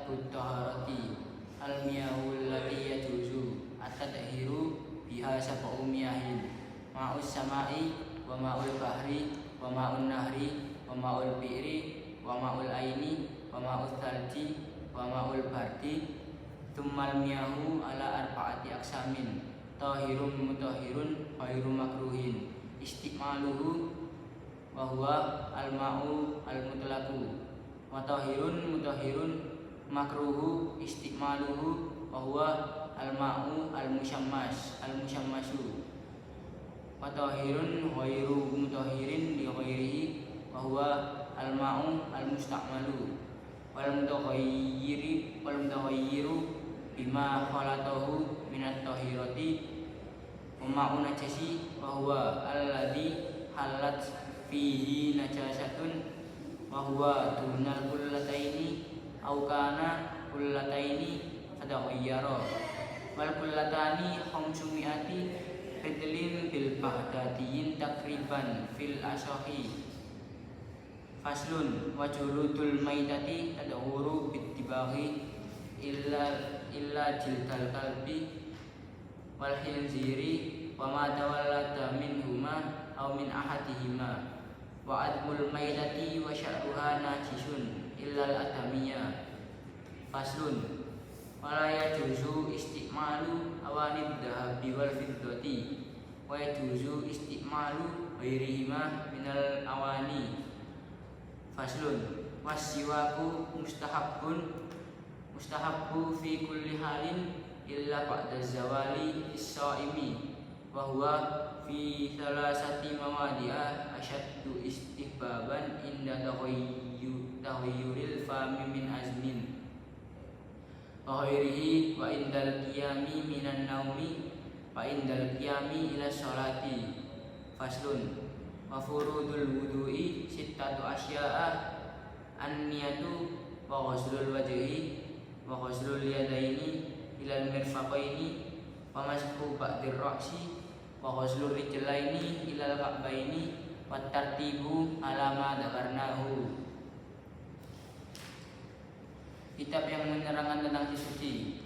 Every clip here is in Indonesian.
syaratut taharati al-miyahul lati yajuzu at-tadhiru biha sab'u miyahin ma'us sama'i wa ma'ul bahri wa ma'un nahri wa ma'ul bi'ri wa ma'ul aini wa ma'ul thalji wa ma'ul bardi thummal miyahu ala arba'ati aksamin tahirun mutahhirun ghairu makruhin istimaluhu wa huwa al-ma'u al-mutlaqu wa tahirun mutahhirun makruhu istimaluhu wa huwa al-ma'u al-musyammasu wa tahirun ghairu mutahhirin li ghairihi wa huwa al-ma'u al-musta'malu wal mutaghayyiru bima khalatahu minat tahirati wa ma'u najasi wa huwa alladhi halat fihi najasatun wa huwa dunal kullataini au kana kullataini fadaghayyara wal kullatani khamsumi'ati ridlin bil baghdadiyin takriban fil asahi faslun wajurudul maitati tadhuru bittibaghi illa jildal kalbi wal khinziri wa ma tawallada minhuma aw min ahadihima wa admul maitati wa sya'ruha najisun illal adamiyya faslun wala yajuzu istimalu awanid dhahabi wal fiddati wa yajuzu istimalu ghairihima minal awani faslun wasiwaku mustahabbu fi kulli halin illa ba'da zawali is-shaimi wa huwa fi salasati mawadi'a asyaddu istihbaban inda taghayyuril fami min azmin wa ghairihi wa indal qiyami minan naumi wa indal qiyami ila sholati faslun wa furudul wudu'i sittatu asya'a an-niyatu wa ghuslul wajhi wa ghuslul yadaini ilal mirfaqaini wa mashu ba'dir ra'si wa ghuslur rijlaini ilal ka'baini wat tartibu ala ma dzakarnahu. Kitab yang menerangkan tentang suci.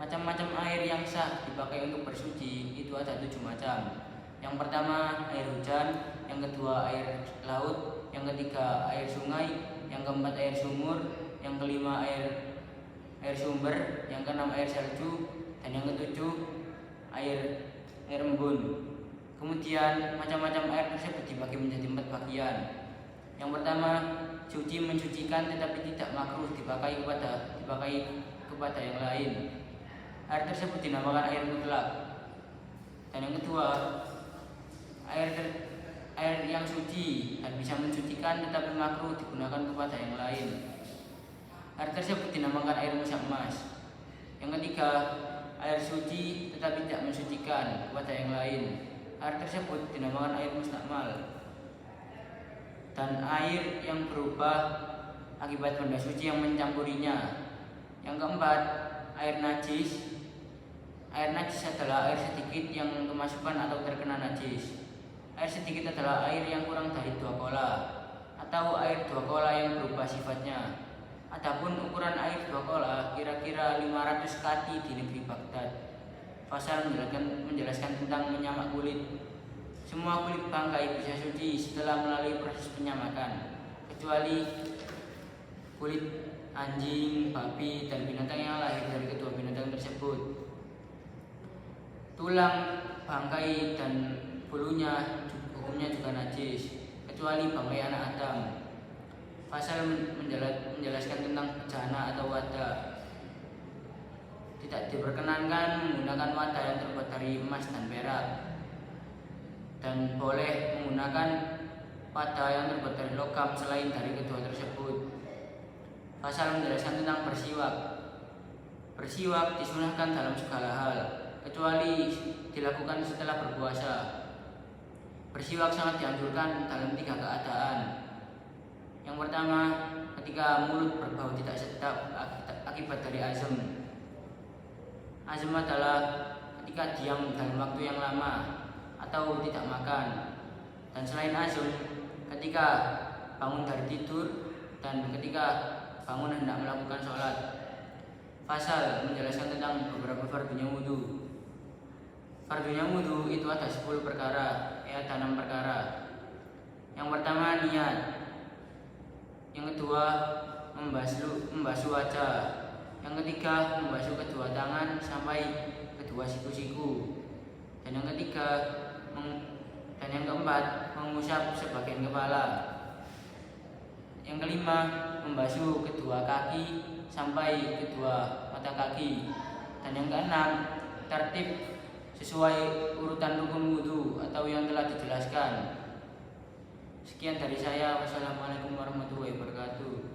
Macam-macam air yang sah dipakai untuk bersuci itu ada 7 macam. Yang pertama air hujan, yang kedua air laut, yang ketiga air sungai, yang keempat air sumur, yang kelima air sumber, yang keenam air salju, dan yang ketujuh air embun. Kemudian macam-macam air tersebut dibagi menjadi 4 bagian. Yang pertama, suci mensucikan tetapi tidak makruh dipakai kepada yang lain. Air tersebut dinamakan air mutlak. Dan yang kedua, air yang suci dan bisa mensucikan tetapi makruh digunakan kepada yang lain. Air tersebut dinamakan air musyammas. Yang ketiga, air suci tetapi tidak mensucikan kepada yang lain. Air tersebut dinamakan air mustakmal. Dan air yang berubah akibat benda suci yang mencampurinya. Yang keempat, air najis. Air najis adalah air sedikit yang kemasukan atau terkena najis. Air sedikit adalah air yang kurang dari 2 kola atau air 2 kola yang berubah sifatnya. Adapun ukuran air 2 kola kira-kira 500 kati di negeri Baghdad. Fasal menjelaskan tentang menyamak kulit. Semua kulit bangkai bisa suci setelah melalui proses penyamakan, kecuali kulit anjing, babi, dan binatang yang lahir dari kedua binatang tersebut. Tulang, bangkai, dan bulunya hukumnya juga najis, kecuali bangkai anak Adam. Pasal menjelaskan tentang bejana atau wadah. Tidak diperkenankan menggunakan wadah yang terbuat dari emas dan perak, dan boleh menggunakan wadah yang terbuat dari logam selain dari kedua tersebut. Pasal menjelaskan tentang bersiwak. Bersiwak disunahkan dalam segala hal, kecuali dilakukan setelah berpuasa. Bersiwak sangat dianjurkan dalam 3 keadaan. Yang pertama, ketika mulut berbau tidak sedap akibat dari azam. Azam adalah ketika diam dalam waktu yang lama atau tidak makan. Dan selain azam, ketika bangun dari tidur dan ketika bangun hendak melakukan sholat. pasal menjelaskan tentang beberapa fardunya wudu. Fardunya wudu itu ada 10 perkara, ada 6 perkara. Yang pertama niat. Yang kedua membasuh wajah. Yang ketiga membasuh kedua tangan sampai kedua siku-siku. Dan yang ketiga dan yang keempat mengusap sebagian kepala. Yang kelima membasuh kedua kaki sampai kedua mata kaki. Dan yang keenam tertib sesuai urutan rukun wudu atau yang telah dijelaskan. Sekian dari saya. Wassalamualaikum warahmatullahi wabarakatuh.